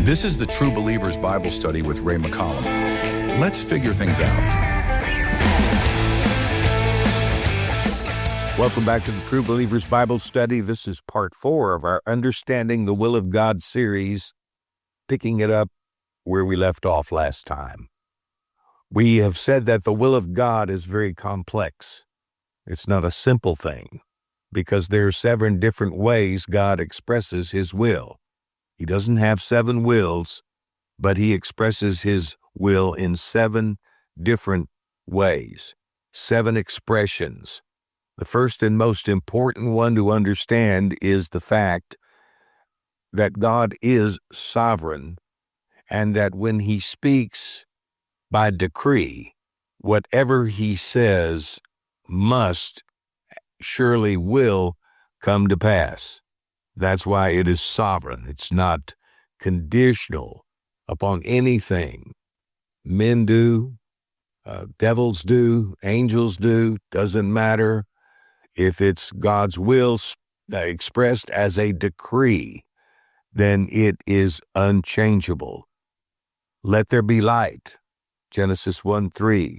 This is the True Believers Bible Study with Ray McCollum. Let's figure things out. Welcome back to the True Believers Bible Study. This is part 4 of our Understanding the Will of God series, picking it up where we left off last time. We have said that the will of God is very complex. It's not a simple thing because there are 7 different ways God expresses his will. He doesn't have 7 wills, but he expresses his will in 7 different ways, 7 expressions. The first and most important one to understand is the fact that God is sovereign and that when he speaks by decree, whatever he says surely will come to pass. That's why it is sovereign. It's not conditional upon anything. Men do, devils do, angels do, doesn't matter. If it's God's will expressed as a decree, then it is unchangeable. Let there be light, Genesis 1:3.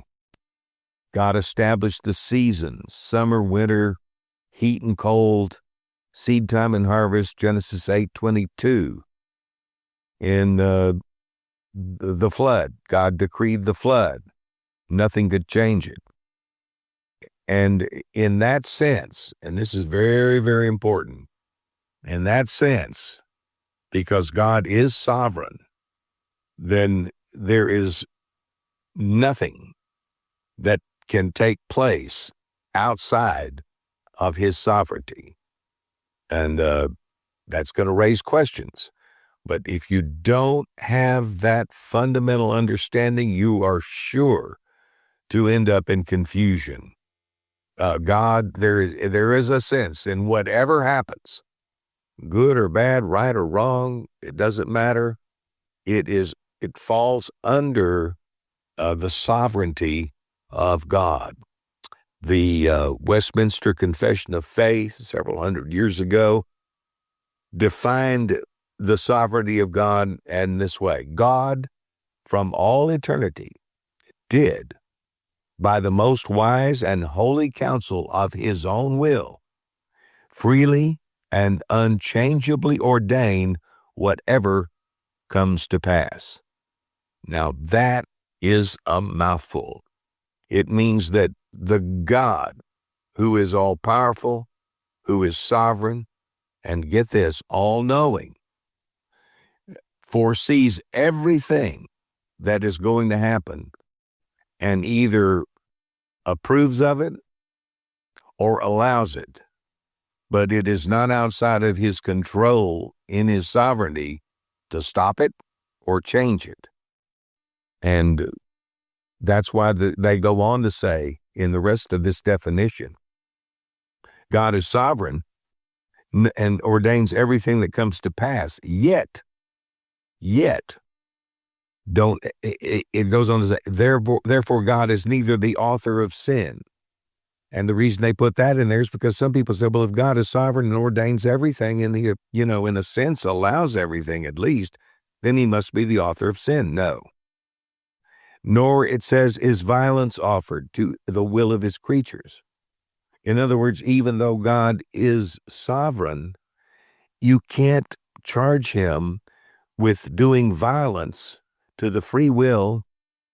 God established the seasons, summer, winter, heat and cold, seed time and harvest, Genesis 8:22. In the flood, God decreed the flood. Nothing could change it. And in that sense, and this is very, very important, in that sense, because God is sovereign, then there is nothing that can take place outside of his sovereignty. And that's going to raise questions. But if you don't have that fundamental understanding, you are sure to end up in confusion. God, there is a sense in whatever happens, good or bad, right or wrong, it doesn't matter. It falls under the sovereignty of God. The Westminster Confession of Faith, several hundred years ago, defined the sovereignty of God in this way: God, from all eternity, did, by the most wise and holy counsel of his own will, freely and unchangeably ordain whatever comes to pass. Now that is a mouthful. It means that the God who is all-powerful, who is sovereign, and get this, all-knowing, foresees everything that is going to happen and either approves of it or allows it. But it is not outside of his control in his sovereignty to stop it or change it. And that's why they go on to say in the rest of this definition, God is sovereign and ordains everything that comes to pass, yet, it goes on to say, therefore God is neither the author of sin. And the reason they put that in there is because some people say, well, if God is sovereign and ordains everything and he, in a sense allows everything at least, then he must be the author of sin. No. Nor, it says, is violence offered to the will of his creatures. In other words, even though God is sovereign, you can't charge him with doing violence to the free will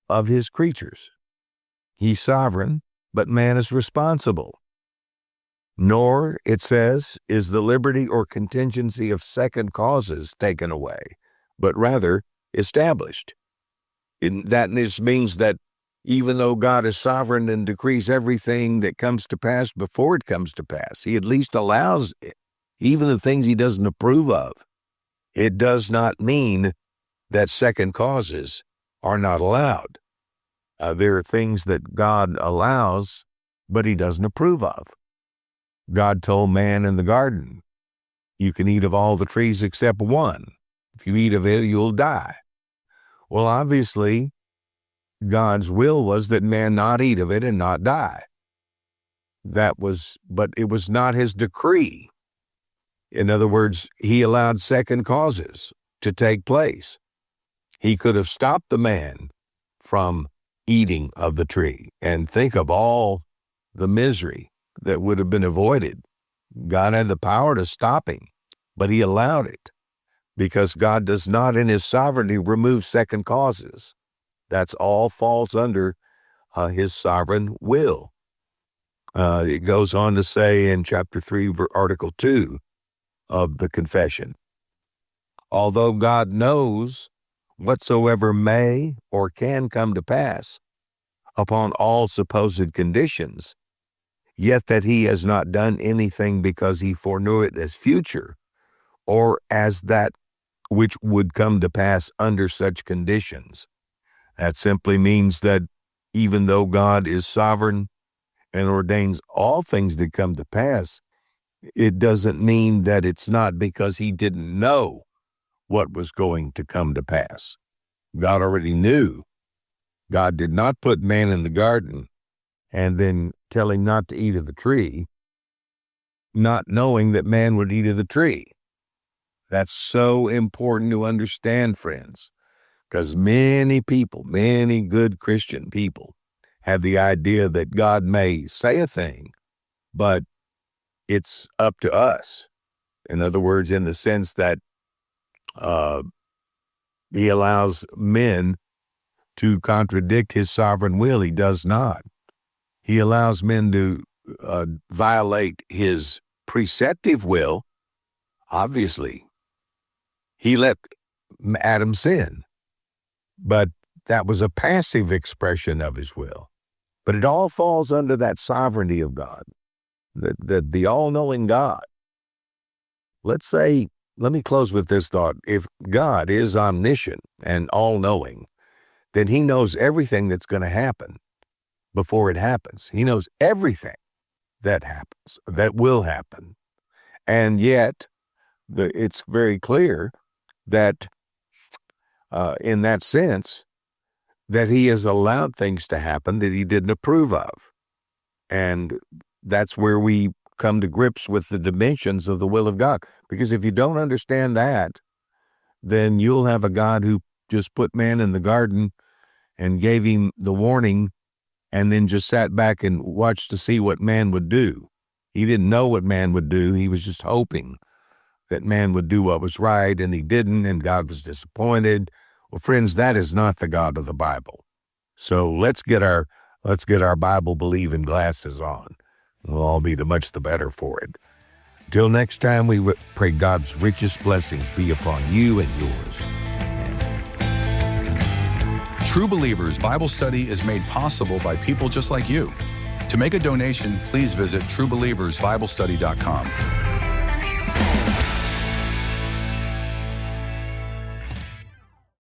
of his creatures. He's sovereign, but man is responsible. Nor, it says, is the liberty or contingency of second causes taken away, but rather established. That means that even though God is sovereign and decrees everything that comes to pass before it comes to pass, he at least allows it, even the things he doesn't approve of. It does not mean that second causes are not allowed. There are things that God allows, but he doesn't approve of. God told man in the garden, you can eat of all the trees except one. If you eat of it, you'll die. Well, obviously, God's will was that man not eat of it and not die. But it was not his decree. In other words, he allowed second causes to take place. He could have stopped the man from eating of the tree. And think of all the misery that would have been avoided. God had the power to stop him, but he allowed it because God does not in his sovereignty remove second causes. That's all falls under his sovereign will. It goes on to say in chapter 3, article 2 of the confession, although God knows whatsoever may or can come to pass upon all supposed conditions, yet that he has not done anything because he foreknew it as future, or as that which would come to pass under such conditions. That simply means that even though God is sovereign and ordains all things that come to pass, it doesn't mean that it's not because he didn't know what was going to come to pass. God already knew. God did not put man in the garden and then tell him not to eat of the tree, not knowing that man would eat of the tree. That's so important to understand, friends, because many people, many good Christian people, have the idea that God may say a thing, but it's up to us. In other words, in the sense that he allows men to contradict his sovereign will. He does not. He allows men to violate his preceptive will. Obviously, he let Adam sin, but that was a passive expression of his will. But it all falls under that sovereignty of God, the all-knowing God. Let me close with this thought. If God is omniscient and all-knowing, then he knows everything that's going to happen before it happens. He knows everything that happens, that will happen. And yet, it's very clear that in that sense, that he has allowed things to happen that he didn't approve of. And that's where we come to grips with the dimensions of the will of God. Because if you don't understand that, then you'll have a God who just put man in the garden and gave him the warning and then just sat back and watched to see what man would do. He didn't know what man would do. He was just hoping that man would do what was right, and he didn't, and God was disappointed. Well, friends, that is not the God of the Bible. So let's get our Bible-believing glasses on. We'll all be much the better for it. Till next time, we pray God's richest blessings be upon you and yours. True Believers Bible Study is made possible by people just like you. To make a donation, please visit truebelieversbiblestudy.com.